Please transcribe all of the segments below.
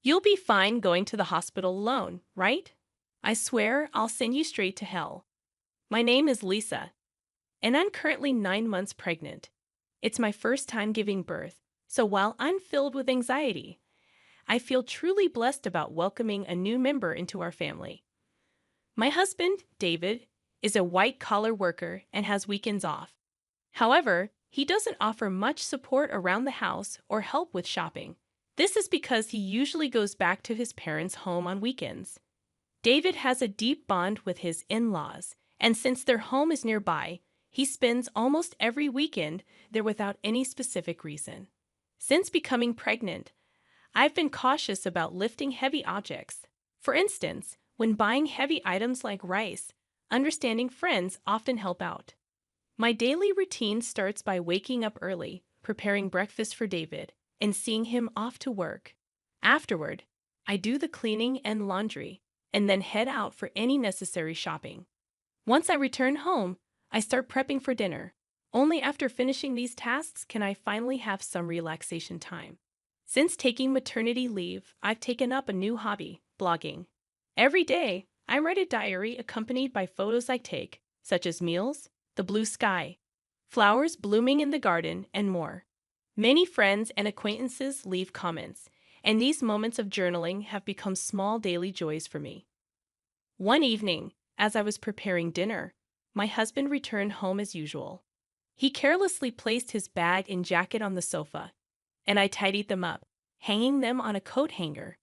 You'll be fine going to the hospital alone, right? I swear I'll send you straight to hell. My name is Lisa, and I'm currently 9 months pregnant. It's my first time giving birth, so while I'm filled with anxiety, I feel truly blessed about welcoming a new member into our family. My husband, David, is a white-collar worker and has weekends off. However, he doesn't offer much support around the house or help with shopping. This is because he usually goes back to his parents' home on weekends. David has a deep bond with his in-laws, and since their home is nearby, he spends almost every weekend there without any specific reason. Since becoming pregnant, I've been cautious about lifting heavy objects. For instance, when buying heavy items like rice, understanding friends often help out. My daily routine starts by waking up early, preparing breakfast for David, and seeing him off to work. Afterward, I do the cleaning and laundry, and then head out for any necessary shopping. Once I return home, I start prepping for dinner. Only after finishing these tasks can I finally have some relaxation time. Since taking maternity leave, I've taken up a new hobby, blogging. Every day, I write a diary accompanied by photos I take, such as meals, the blue sky, flowers blooming in the garden, and more. Many friends and acquaintances leave comments, and these moments of journaling have become small daily joys for me. One evening, as I was preparing dinner, my husband returned home as usual. He carelessly placed his bag and jacket on the sofa, and I tidied them up, hanging them on a coat hanger.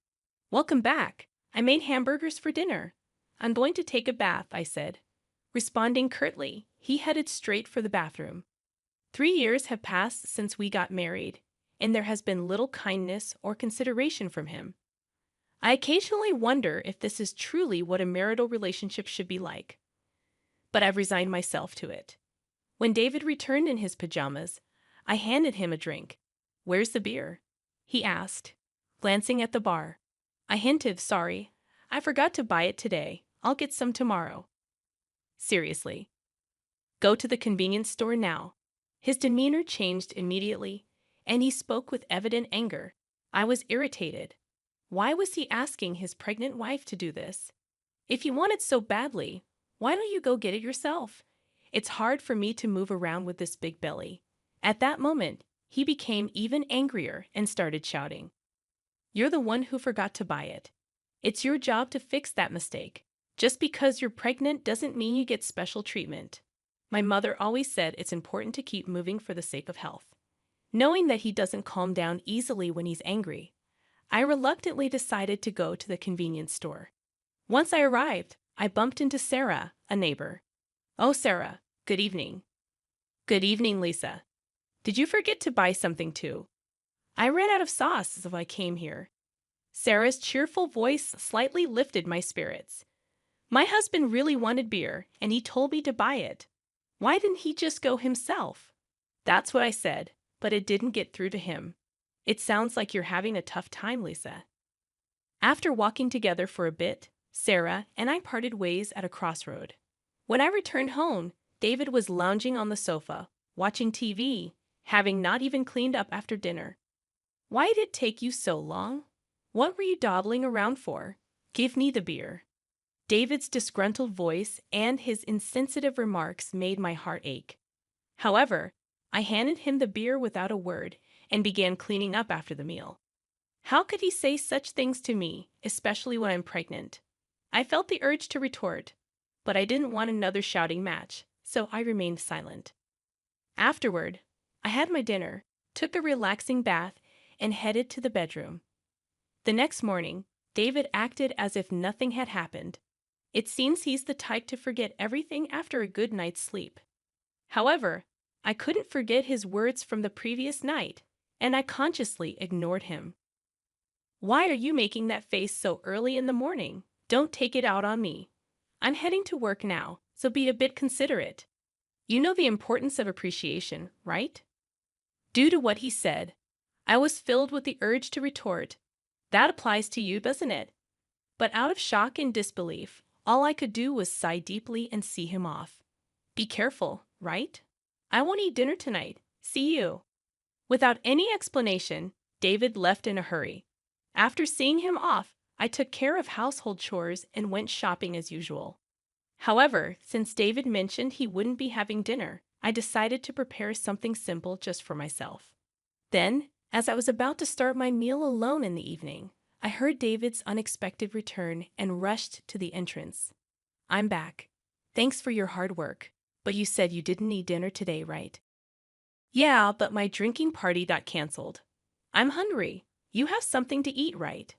"Welcome back. I made hamburgers for dinner. I'm going to take a bath," I said. Responding curtly, he headed straight for the bathroom. 3 years have passed since we got married, and there has been little kindness or consideration from him. I occasionally wonder if this is truly what a marital relationship should be like. But I've resigned myself to it. When David returned in his pajamas, I handed him a drink. "Where's the beer?" he asked, glancing at the bar. I hinted, "Sorry, I forgot to buy it today. I'll get some tomorrow." Seriously. Go to the convenience store now. His demeanor changed immediately, and he spoke with evident anger. I was irritated. Why was he asking his pregnant wife to do this? If you want it so badly, why don't you go get it yourself? It's hard for me to move around with this big belly. At that moment, he became even angrier and started shouting. "You're the one who forgot to buy it. It's your job to fix that mistake. Just because you're pregnant doesn't mean you get special treatment." My mother always said it's important to keep moving for the sake of health. Knowing that he doesn't calm down easily when he's angry, I reluctantly decided to go to the convenience store. Once I arrived, I bumped into Sarah, a neighbor. "Oh, Sarah, good evening." "Good evening, Lisa. Did you forget to buy something too?" "I ran out of sauce, so I came here." Sarah's cheerful voice slightly lifted my spirits. "My husband really wanted beer, and he told me to buy it. Why didn't he just go himself?" That's what I said, but it didn't get through to him. "It sounds like you're having a tough time, Lisa." After walking together for a bit, Sarah and I parted ways at a crossroad. When I returned home, David was lounging on the sofa, watching TV, having not even cleaned up after dinner. "Why did it take you so long? What were you dawdling around for? Give me the beer." David's disgruntled voice and his insensitive remarks made my heart ache. However, I handed him the beer without a word and began cleaning up after the meal. How could he say such things to me, especially when I'm pregnant? I felt the urge to retort, but I didn't want another shouting match, so I remained silent. Afterward, I had my dinner, took a relaxing bath, and headed to the bedroom. The next morning, David acted as if nothing had happened. It seems he's the type to forget everything after a good night's sleep. However, I couldn't forget his words from the previous night, and I consciously ignored him. "Why are you making that face so early in the morning? Don't take it out on me. I'm heading to work now, so be a bit considerate. You know the importance of appreciation, right?" Due to what he said, I was filled with the urge to retort, "That applies to you, doesn't it?" But out of shock and disbelief, all I could do was sigh deeply and see him off. "Be careful, right? I won't eat dinner tonight. See you." Without any explanation, David left in a hurry. After seeing him off, I took care of household chores and went shopping as usual. However, since David mentioned he wouldn't be having dinner, I decided to prepare something simple just for myself. Then, as I was about to start my meal alone in the evening, I heard David's unexpected return and rushed to the entrance. "I'm back. Thanks for your hard work. But you said you didn't need dinner today, right?" "Yeah, but my drinking party got canceled. I'm hungry. You have something to eat, right?"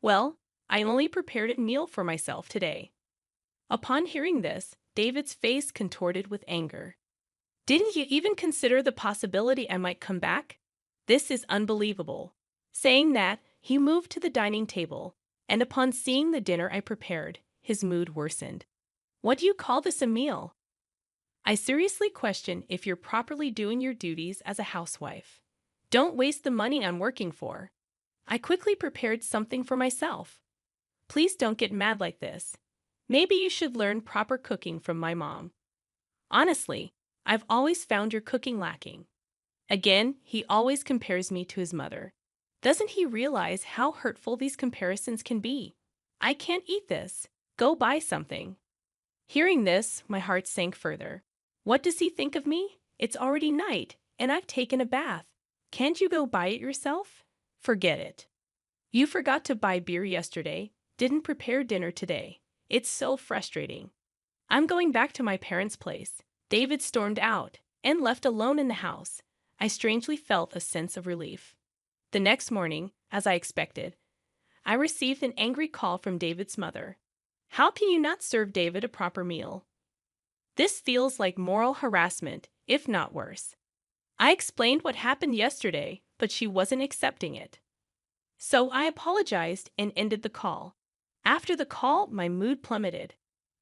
"Well, I only prepared a meal for myself today." Upon hearing this, David's face contorted with anger. "Didn't you even consider the possibility I might come back? This is unbelievable." Saying that, he moved to the dining table, and upon seeing the dinner I prepared, his mood worsened. "What do you call this a meal?" "I seriously question if you're properly doing your duties as a housewife. Don't waste the money I'm working for." I quickly prepared something for myself. "Please don't get mad like this. Maybe you should learn proper cooking from my mom. Honestly, I've always found your cooking lacking." Again, he always compares me to his mother. Doesn't he realize how hurtful these comparisons can be? "I can't eat this. Go buy something." Hearing this, my heart sank further. What does he think of me? It's already night, and I've taken a bath. Can't you go buy it yourself? Forget it. You forgot to buy beer yesterday, didn't prepare dinner today. It's so frustrating. "I'm going back to my parents' place." David stormed out and left alone in the house. I strangely felt a sense of relief. The next morning, as I expected, I received an angry call from David's mother. "How can you not serve David a proper meal? This feels like moral harassment, if not worse." I explained what happened yesterday, but she wasn't accepting it. So I apologized and ended the call. After the call, my mood plummeted.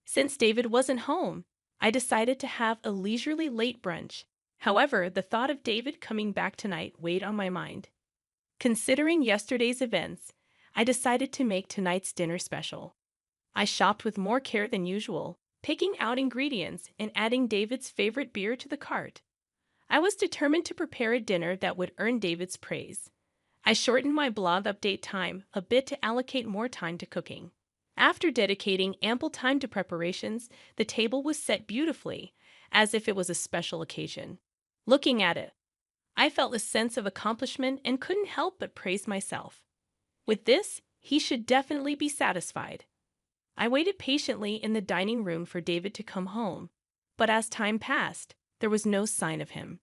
Since David wasn't home, I decided to have a leisurely late brunch. However, the thought of David coming back tonight weighed on my mind. Considering yesterday's events, I decided to make tonight's dinner special. I shopped with more care than usual, picking out ingredients and adding David's favorite beer to the cart. I was determined to prepare a dinner that would earn David's praise. I shortened my blog update time a bit to allocate more time to cooking. After dedicating ample time to preparations, the table was set beautifully, as if it was a special occasion. Looking at it, I felt a sense of accomplishment and couldn't help but praise myself. With this, he should definitely be satisfied. I waited patiently in the dining room for David to come home, but as time passed, there was no sign of him.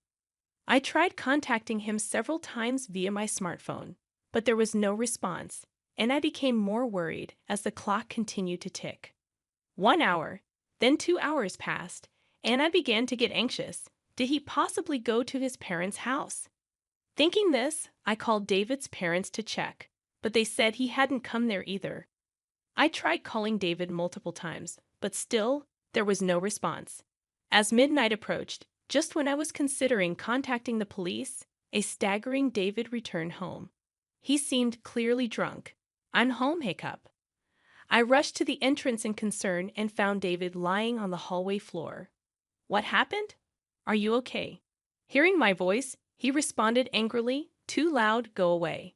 I tried contacting him several times via my smartphone, but there was no response, and I became more worried as the clock continued to tick. 1 hour, then 2 hours passed, and I began to get anxious. Did he possibly go to his parents' house? Thinking this, I called David's parents to check, but they said he hadn't come there either. I tried calling David multiple times, but still, there was no response. As midnight approached, just when I was considering contacting the police, a staggering David returned home. He seemed clearly drunk. "I'm home, hiccup." I rushed to the entrance in concern and found David lying on the hallway floor. "What happened? Are you okay?" Hearing my voice, he responded angrily, "Too loud, go away."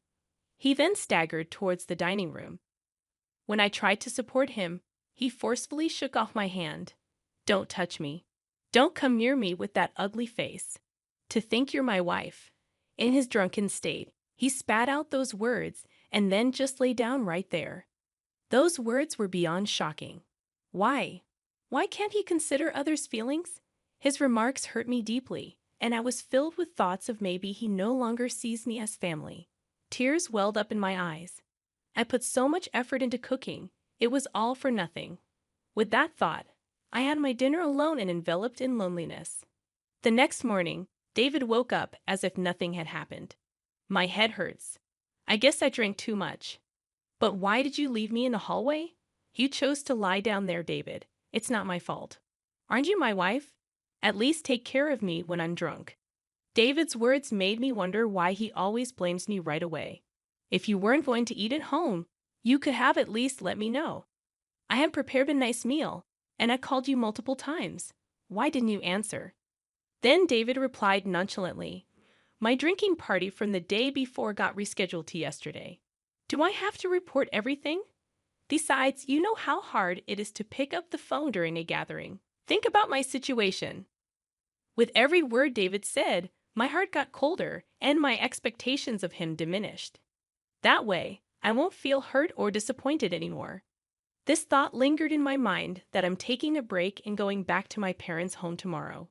He then staggered towards the dining room. When I tried to support him, he forcefully shook off my hand. "Don't touch me. Don't come near me with that ugly face. To think you're my wife." In his drunken state, he spat out those words and then just lay down right there. Those words were beyond shocking. Why? Why can't he consider others' feelings? His remarks hurt me deeply, and I was filled with thoughts of maybe he no longer sees me as family. Tears welled up in my eyes. I put so much effort into cooking, it was all for nothing. With that thought, I had my dinner alone and enveloped in loneliness. The next morning, David woke up as if nothing had happened. "My head hurts. I guess I drank too much." "But why did you leave me in the hallway?" "You chose to lie down there, David. It's not my fault." "Aren't you my wife? At least take care of me when I'm drunk." David's words made me wonder why he always blames me right away. If you weren't going to eat at home, you could have at least let me know. I had prepared a nice meal, and I called you multiple times. Why didn't you answer? Then David replied nonchalantly, "My drinking party from the day before got rescheduled to yesterday." Do I have to report everything? Besides, you know how hard it is to pick up the phone during a gathering. Think about my situation. With every word David said, my heart got colder and my expectations of him diminished. That way, I won't feel hurt or disappointed anymore. This thought lingered in my mind that I'm taking a break and going back to my parents' home tomorrow.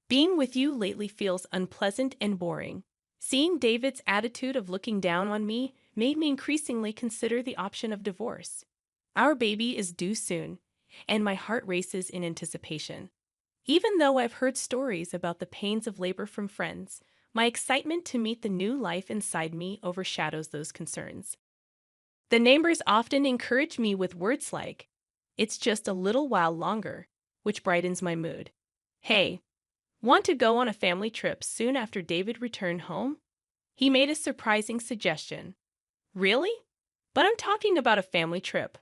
Being with you lately feels unpleasant and boring. Seeing David's attitude of looking down on me made me increasingly consider the option of divorce. Our baby is due soon, and my heart races in anticipation. Even though I've heard stories about the pains of labor from friends, my excitement to meet the new life inside me overshadows those concerns. The neighbors often encourage me with words like, "It's just a little while longer," which brightens my mood. "Hey, want to go on a family trip soon after David returned home?" He made a surprising suggestion. Really? But I'm talking about a family trip.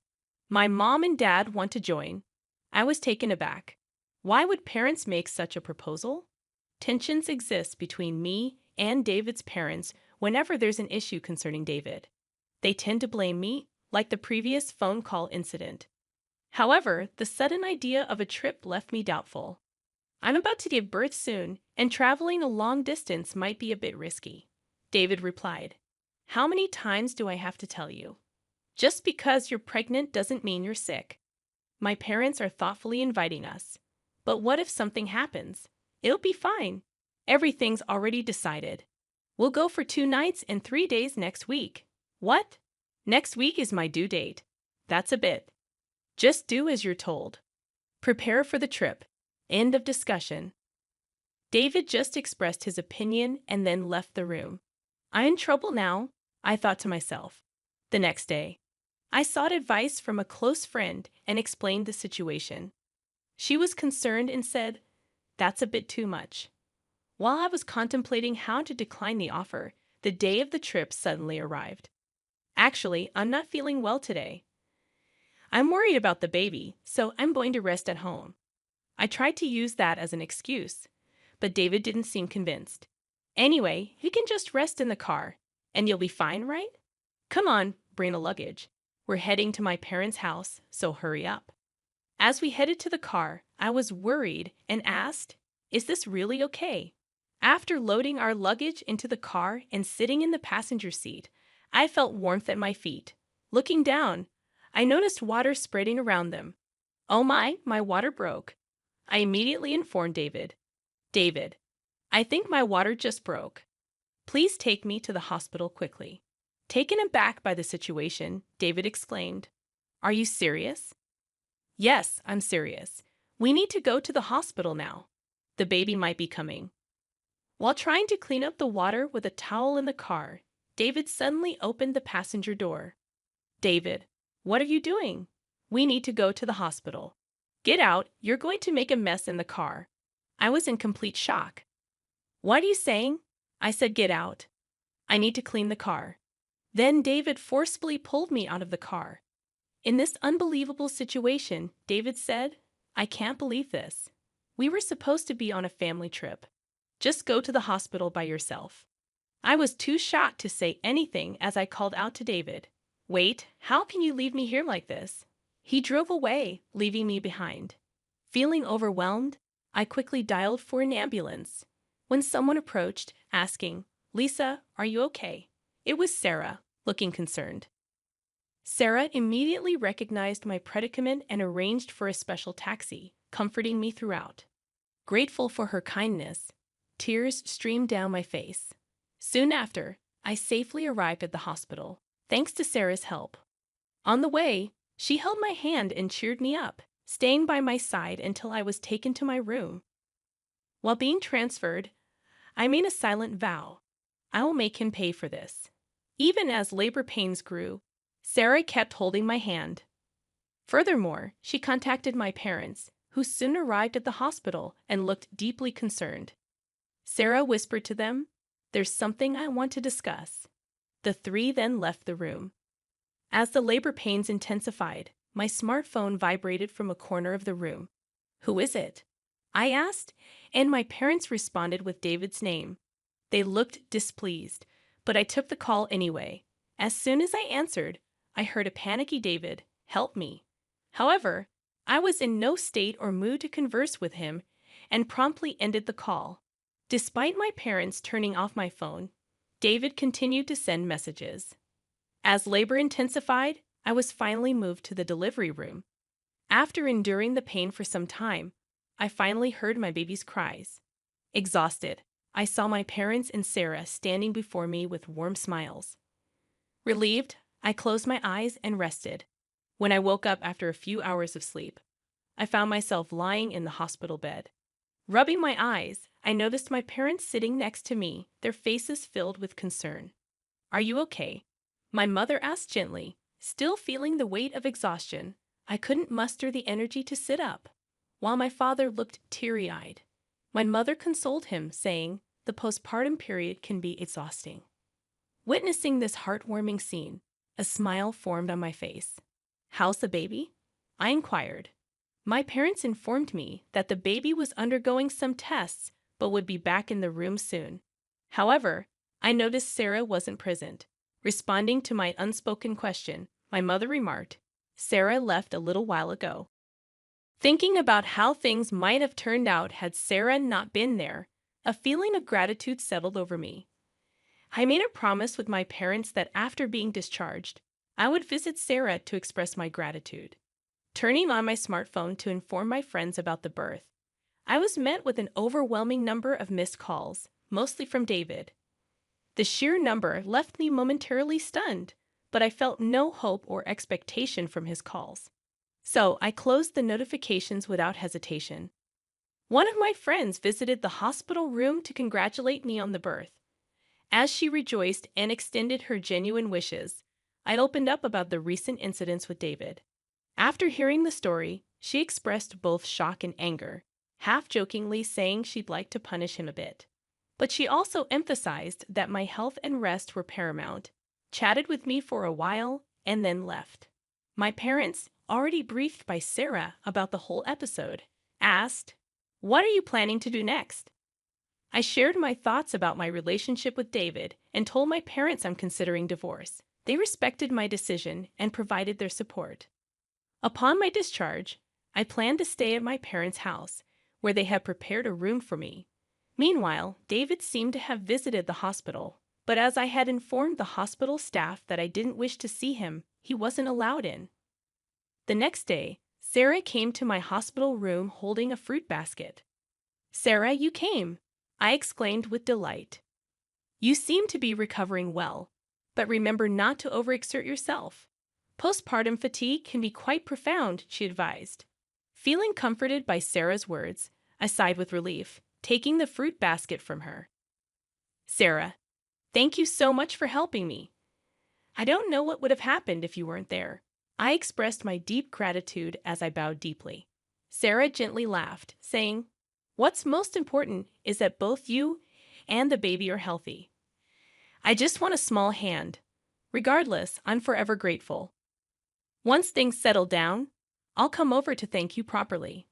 My mom and dad want to join. I was taken aback. Why would parents make such a proposal? Tensions exist between me and David's parents whenever there's an issue concerning David. They tend to blame me, like the previous phone call incident. However, the sudden idea of a trip left me doubtful. I'm about to give birth soon, and traveling a long distance might be a bit risky. David replied, "How many times do I have to tell you? Just because you're pregnant doesn't mean you're sick. My parents are thoughtfully inviting us. But what if something happens? It'll be fine. Everything's already decided. We'll go for 2 nights and 3 days next week." What? Next week is my due date. That's a bit. Just do as you're told. Prepare for the trip. End of discussion. David just expressed his opinion and then left the room. I'm in trouble now, I thought to myself. The next day, I sought advice from a close friend and explained the situation. She was concerned and said, "That's a bit too much." While I was contemplating how to decline the offer, the day of the trip suddenly arrived. "Actually, I'm not feeling well today. I'm worried about the baby, so I'm going to rest at home." I tried to use that as an excuse, but David didn't seem convinced. "Anyway, you can just rest in the car, and you'll be fine, right? Come on, bring the luggage. We're heading to my parents' house, so hurry up." As we headed to the car, I was worried and asked, "Is this really okay?" After loading our luggage into the car and sitting in the passenger seat, I felt warmth at my feet. Looking down, I noticed water spreading around them. "Oh my water broke." I immediately informed David. "David, I think my water just broke. Please take me to the hospital quickly." Taken aback by the situation, David exclaimed, "Are you serious?" "Yes, I'm serious. We need to go to the hospital now. The baby might be coming." While trying to clean up the water with a towel in the car, David suddenly opened the passenger door. "David, what are you doing? We need to go to the hospital. Get out, you're going to make a mess in the car." I was in complete shock. "What are you saying?" I said, "Get out. I need to clean the car." Then David forcefully pulled me out of the car. In this unbelievable situation, David said, "I can't believe this. We were supposed to be on a family trip. Just go to the hospital by yourself." I was too shocked to say anything as I called out to David, "Wait, how can you leave me here like this?" He drove away, leaving me behind. Feeling overwhelmed, I quickly dialed for an ambulance. When someone approached, asking, "Lisa, are you okay?" It was Sarah, looking concerned. Sarah immediately recognized my predicament and arranged for a special taxi, comforting me throughout. Grateful for her kindness, tears streamed down my face. Soon after, I safely arrived at the hospital, thanks to Sarah's help. On the way, she held my hand and cheered me up, staying by my side until I was taken to my room. While being transferred, I made a silent vow. I will make him pay for this. Even as labor pains grew, Sarah kept holding my hand. Furthermore, she contacted my parents, who soon arrived at the hospital and looked deeply concerned. Sarah whispered to them, "There's something I want to discuss." The three then left the room. As the labor pains intensified, my smartphone vibrated from a corner of the room. "Who is it?" I asked, and my parents responded with David's name. They looked displeased, but I took the call anyway. As soon as I answered, I heard a panicky David, "Help me." However, I was in no state or mood to converse with him and promptly ended the call. Despite my parents turning off my phone, David continued to send messages. As labor intensified, I was finally moved to the delivery room. After enduring the pain for some time, I finally heard my baby's cries. Exhausted, I saw my parents and Sarah standing before me with warm smiles. Relieved, I closed my eyes and rested. When I woke up after a few hours of sleep, I found myself lying in the hospital bed. Rubbing my eyes, I noticed my parents sitting next to me, their faces filled with concern. "Are you okay?" My mother asked gently, still feeling the weight of exhaustion. I couldn't muster the energy to sit up, while my father looked teary-eyed. My mother consoled him, saying, "The postpartum period can be exhausting." Witnessing this heartwarming scene, a smile formed on my face. "How's the baby?" I inquired. My parents informed me that the baby was undergoing some tests but would be back in the room soon. However, I noticed Sarah wasn't present. Responding to my unspoken question, my mother remarked, "Sarah left a little while ago." Thinking about how things might have turned out had Sarah not been there, a feeling of gratitude settled over me. I made a promise with my parents that after being discharged, I would visit Sarah to express my gratitude. Turning on my smartphone to inform my friends about the birth, I was met with an overwhelming number of missed calls, mostly from David. The sheer number left me momentarily stunned, but I felt no hope or expectation from his calls. So I closed the notifications without hesitation. One of my friends visited the hospital room to congratulate me on the birth. As she rejoiced and extended her genuine wishes, I opened up about the recent incidents with David. After hearing the story, she expressed both shock and anger, half-jokingly saying she'd like to punish him a bit. But she also emphasized that my health and rest were paramount, chatted with me for a while, and then left. My parents, already briefed by Sarah about the whole episode, asked, "What are you planning to do next?" I shared my thoughts about my relationship with David and told my parents I'm considering divorce. They respected my decision and provided their support. Upon my discharge, I planned to stay at my parents' house, where they had prepared a room for me. Meanwhile, David seemed to have visited the hospital, but as I had informed the hospital staff that I didn't wish to see him, he wasn't allowed in. The next day, Sarah came to my hospital room holding a fruit basket. "Sarah, you came!" I exclaimed with delight. "You seem to be recovering well, but remember not to overexert yourself. Postpartum fatigue can be quite profound," she advised. Feeling comforted by Sarah's words, I sighed with relief, taking the fruit basket from her. "Sarah, thank you so much for helping me. I don't know what would have happened if you weren't there." I expressed my deep gratitude as I bowed deeply. Sarah gently laughed, saying, "What's most important is that both you and the baby are healthy. I just want a small hand. Regardless, I'm forever grateful. Once things settle down, I'll come over to thank you properly."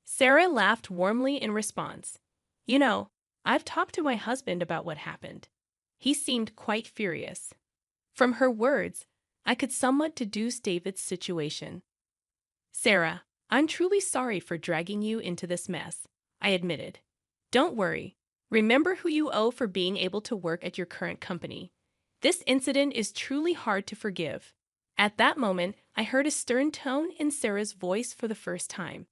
Sarah laughed warmly in response. "You know, I've talked to my husband about what happened. He seemed quite furious." From her words, I could somewhat deduce David's situation. "Sarah, I'm truly sorry for dragging you into this mess," I admitted. "Don't worry. Remember who you owe for being able to work at your current company. This incident is truly hard to forgive." At that moment, I heard a stern tone in Sarah's voice for the first time.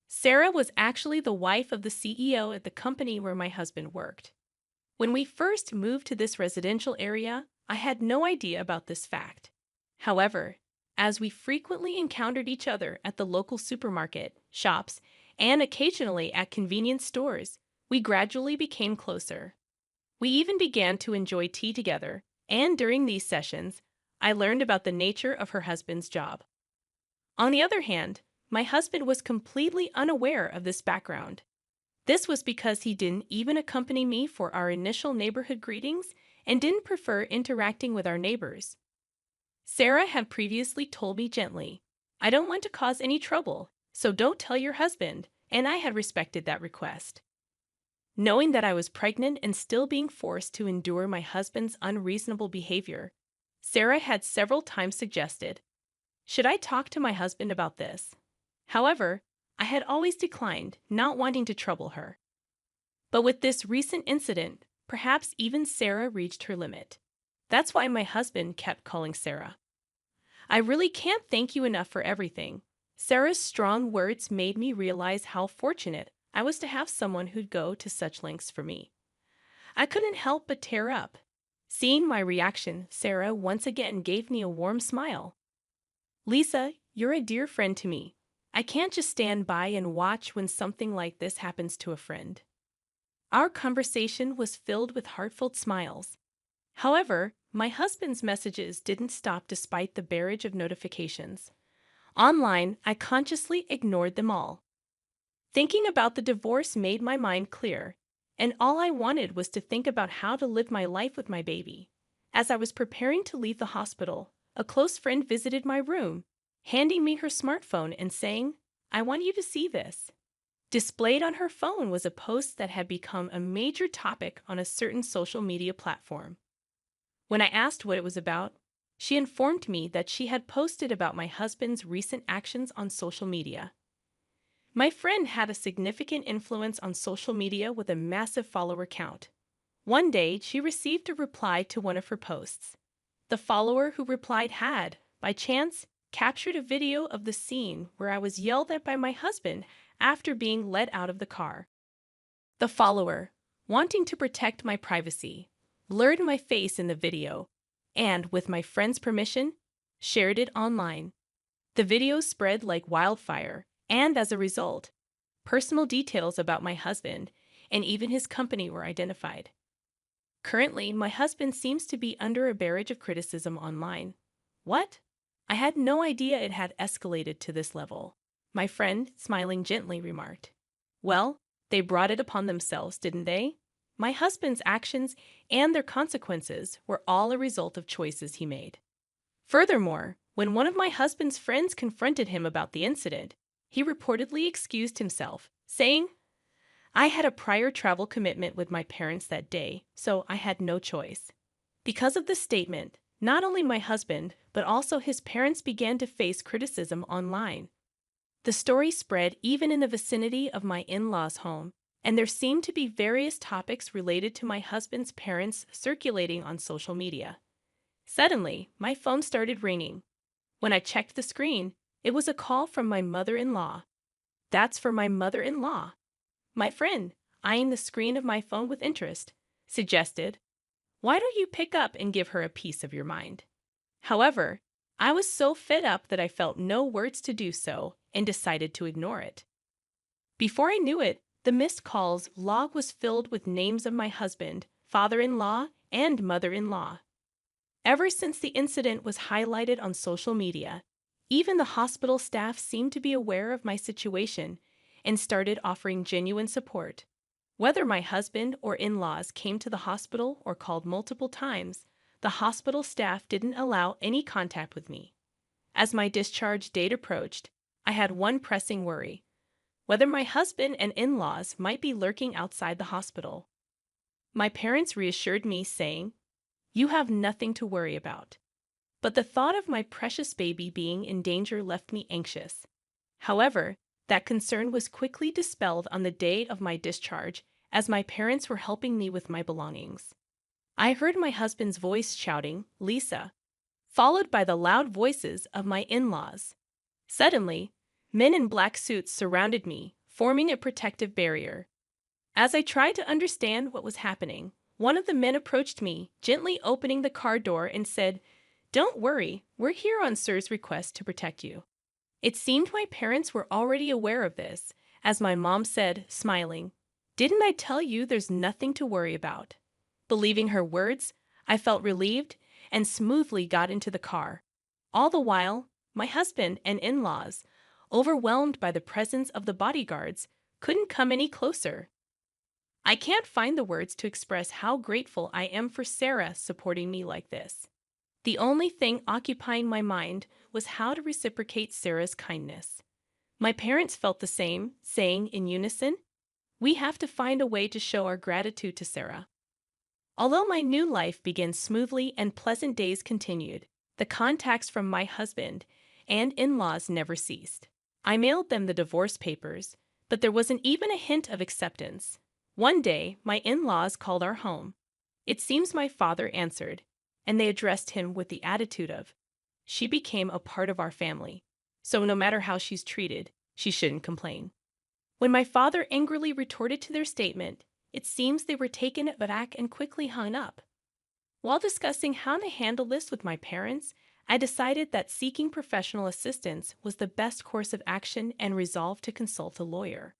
Sarah was actually the wife of the CEO at the company where my husband worked. When we first moved to this residential area, I had no idea about this fact. However, as we frequently encountered each other at the local supermarket, shops, and occasionally at convenience stores, we gradually became closer. We even began to enjoy tea together, and during these sessions, I learned about the nature of her husband's job. On the other hand, my husband was completely unaware of this background. This was because he didn't even accompany me for our initial neighborhood greetings and didn't prefer interacting with our neighbors. Sarah had previously told me gently, "I don't want to cause any trouble, so don't tell your husband," and I had respected that request. Knowing that I was pregnant and still being forced to endure my husband's unreasonable behavior, Sarah had several times suggested, should I talk to my husband about this? However, I had always declined, not wanting to trouble her. But with this recent incident, perhaps even Sarah reached her limit. That's why my husband kept calling Sarah. I really can't thank you enough for everything. Sarah's strong words made me realize how fortunate I was to have someone who'd go to such lengths for me. I couldn't help but tear up. Seeing my reaction, Sarah once again gave me a warm smile. Lisa, you're a dear friend to me. I can't just stand by and watch when something like this happens to a friend. Our conversation was filled with heartfelt smiles. However, my husband's messages didn't stop despite the barrage of notifications. Online, I consciously ignored them all. Thinking about the divorce made my mind clear, and all I wanted was to think about how to live my life with my baby. As I was preparing to leave the hospital, a close friend visited my room, handing me her smartphone and saying, I want you to see this. Displayed on her phone was a post that had become a major topic on a certain social media platform. When I asked what it was about, she informed me that she had posted about my husband's recent actions on social media. My friend had a significant influence on social media with a massive follower count. One day, she received a reply to one of her posts. The follower who replied had, by chance, captured a video of the scene where I was yelled at by my husband after being let out of the car. The follower, wanting to protect my privacy, blurred my face in the video and, with my friend's permission, shared it online. The video spread like wildfire, and as a result, personal details about my husband and even his company were identified. Currently, my husband seems to be under a barrage of criticism online. What? I had no idea it had escalated to this level, my friend, smiling gently, remarked. Well, they brought it upon themselves, didn't they? My husband's actions and their consequences were all a result of choices he made. Furthermore, when one of my husband's friends confronted him about the incident, he reportedly excused himself, saying, I had a prior travel commitment with my parents that day, so I had no choice. Because of this statement, not only my husband, but also his parents began to face criticism online. The story spread even in the vicinity of my in-laws' home, and there seemed to be various topics related to my husband's parents circulating on social media. Suddenly, my phone started ringing. When I checked the screen, it was a call from my mother-in-law. That's for my mother-in-law. My friend, eyeing the screen of my phone with interest, suggested, why don't you pick up and give her a piece of your mind? However, I was so fed up that I felt no words to do so and decided to ignore it. Before I knew it, the missed calls log was filled with names of my husband, father-in-law, and mother-in-law. Ever since the incident was highlighted on social media, even the hospital staff seemed to be aware of my situation and started offering genuine support. Whether my husband or in-laws came to the hospital or called multiple times, the hospital staff didn't allow any contact with me. As my discharge date approached, I had one pressing worry: whether my husband and in-laws might be lurking outside the hospital. My parents reassured me, saying, you have nothing to worry about. But the thought of my precious baby being in danger left me anxious. However, that concern was quickly dispelled on the day of my discharge, as my parents were helping me with my belongings. I heard my husband's voice shouting, Lisa, followed by the loud voices of my in-laws. Suddenly, men in black suits surrounded me, forming a protective barrier. As I tried to understand what was happening, one of the men approached me, gently opening the car door and said, don't worry, we're here on Sir's request to protect you. It seemed my parents were already aware of this, as my mom said, smiling, didn't I tell you there's nothing to worry about? Believing her words, I felt relieved and smoothly got into the car. All the while, my husband and in-laws, overwhelmed by the presence of the bodyguards, couldn't come any closer. I can't find the words to express how grateful I am for Sarah supporting me like this. The only thing occupying my mind was how to reciprocate Sarah's kindness. My parents felt the same, saying in unison, we have to find a way to show our gratitude to Sarah. Although my new life began smoothly and pleasant days continued, the contacts from my husband and in-laws never ceased. I mailed them the divorce papers, but there wasn't even a hint of acceptance. One day, my in-laws called our home. It seems my father answered, and they addressed him with the attitude of, "She became a part of our family, so no matter how she's treated, she shouldn't complain." When my father angrily retorted to their statement, it seems they were taken aback and quickly hung up. While discussing how to handle this with my parents, I decided that seeking professional assistance was the best course of action and resolved to consult a lawyer.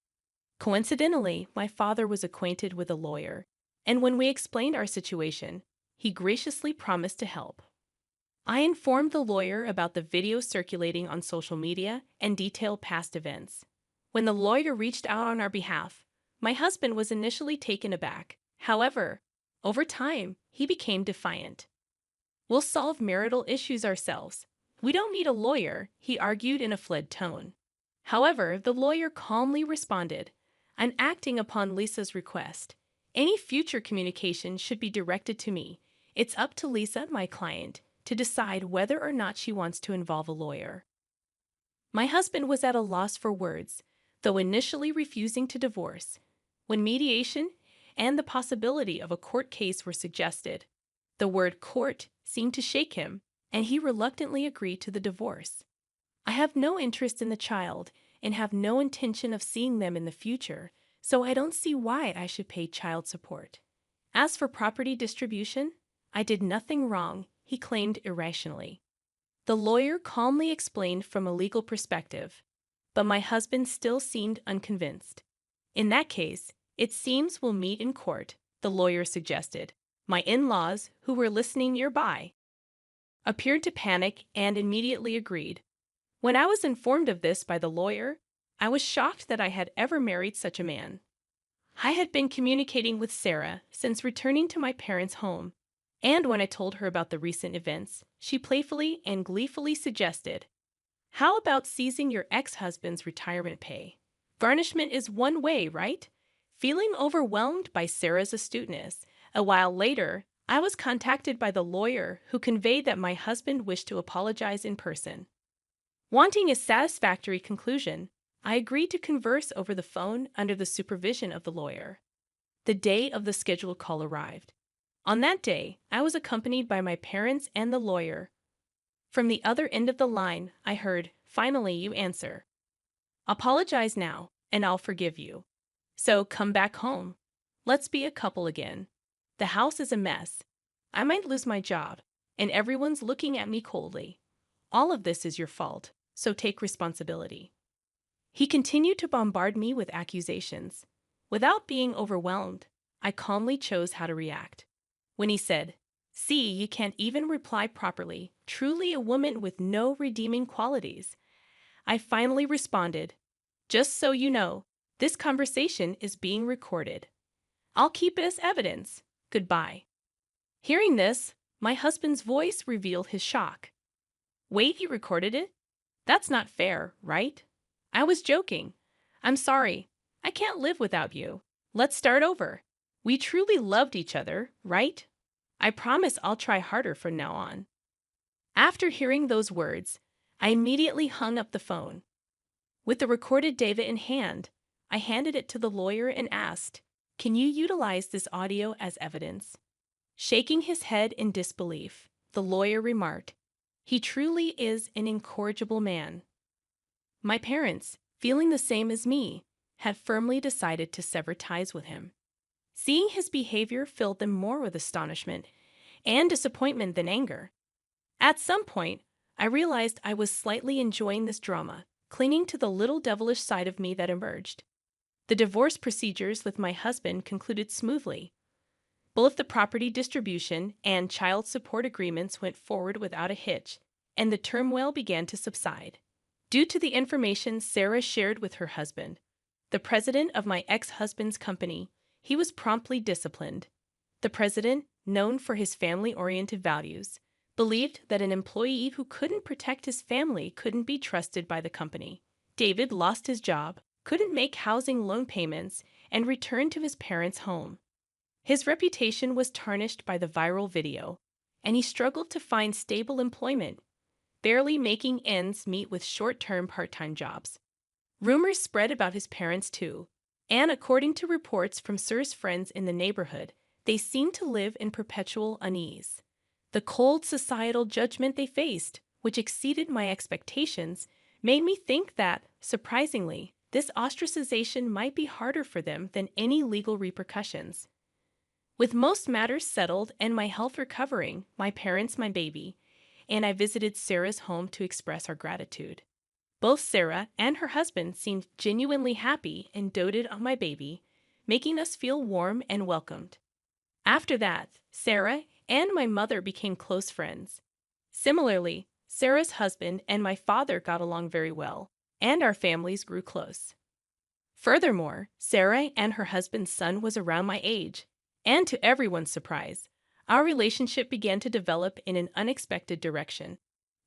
Coincidentally, my father was acquainted with a lawyer, and when we explained our situation, he graciously promised to help. I informed the lawyer about the video circulating on social media and detailed past events. When the lawyer reached out on our behalf, my husband was initially taken aback. However, over time, he became defiant. "We'll solve marital issues ourselves. We don't need a lawyer," he argued in a fled tone. However, the lawyer calmly responded, "I'm acting upon Lisa's request. Any future communication should be directed to me. It's up to Lisa, my client, to decide whether or not she wants to involve a lawyer." My husband was at a loss for words, though initially refusing to divorce. When mediation and the possibility of a court case were suggested, the word court seemed to shake him, and he reluctantly agreed to the divorce. I have no interest in the child and have no intention of seeing them in the future, so I don't see why I should pay child support. As for property distribution, I did nothing wrong, he claimed irrationally. The lawyer calmly explained from a legal perspective, but my husband still seemed unconvinced. "In that case, it seems we'll meet in court," the lawyer suggested. My in-laws, who were listening nearby, appeared to panic and immediately agreed. When I was informed of this by the lawyer, I was shocked that I had ever married such a man. I had been communicating with Sarah since returning to my parents' home, and when I told her about the recent events, she playfully and gleefully suggested, "How about seizing your ex-husband's retirement pay? Garnishment is one way, right?" Feeling overwhelmed by Sarah's astuteness, a while later, I was contacted by the lawyer who conveyed that my husband wished to apologize in person. Wanting a satisfactory conclusion, I agreed to converse over the phone under the supervision of the lawyer. The day of the scheduled call arrived. On that day, I was accompanied by my parents and the lawyer. From the other end of the line, I heard, "Finally, you answer. Apologize now, and I'll forgive you. So come back home. Let's be a couple again. The house is a mess. I might lose my job, and everyone's looking at me coldly. All of this is your fault, so take responsibility." He continued to bombard me with accusations. Without being overwhelmed, I calmly chose how to react. When he said, "See, you can't even reply properly, truly a woman with no redeeming qualities," I finally responded, "Just so you know, this conversation is being recorded. I'll keep it as evidence. Goodbye." Hearing this, my husband's voice revealed his shock. "Wait, you recorded it? That's not fair, right?" I was joking. "I'm sorry. I can't live without you. Let's start over. We truly loved each other, right? I promise I'll try harder from now on." After hearing those words, I immediately hung up the phone. With the recorded data in hand, I handed it to the lawyer and asked, "Can you utilize this audio as evidence?" Shaking his head in disbelief, the lawyer remarked, "He truly is an incorrigible man." My parents, feeling the same as me, had firmly decided to sever ties with him. Seeing his behavior filled them more with astonishment and disappointment than anger. At some point, I realized I was slightly enjoying this drama, clinging to the little devilish side of me that emerged. The divorce procedures with my husband concluded smoothly. Both the property distribution and child support agreements went forward without a hitch, and the turmoil began to subside. Due to the information Sarah shared with her husband, the president of my ex-husband's company, he was promptly disciplined. The president, known for his family-oriented values, believed that an employee who couldn't protect his family couldn't be trusted by the company. David lost his job, couldn't make housing loan payments, and returned to his parents' home. His reputation was tarnished by the viral video, and he struggled to find stable employment, barely making ends meet with short-term part-time jobs. Rumors spread about his parents too, and according to reports from Sir's friends in the neighborhood, they seemed to live in perpetual unease. The cold societal judgment they faced, which exceeded my expectations, made me think that, surprisingly, this ostracization might be harder for them than any legal repercussions. With most matters settled and my health recovering, my parents, my baby, and I visited Sarah's home to express our gratitude. Both Sarah and her husband seemed genuinely happy and doted on my baby, making us feel warm and welcomed. After that, Sarah and my mother became close friends. Similarly, Sarah's husband and my father got along very well, and our families grew close. Furthermore, Sarah and her husband's son was around my age, and to everyone's surprise, our relationship began to develop in an unexpected direction.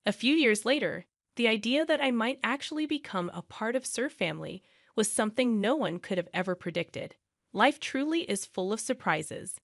A few years later, the idea that I might actually become a part of Sir family was something no one could have ever predicted. Life truly is full of surprises,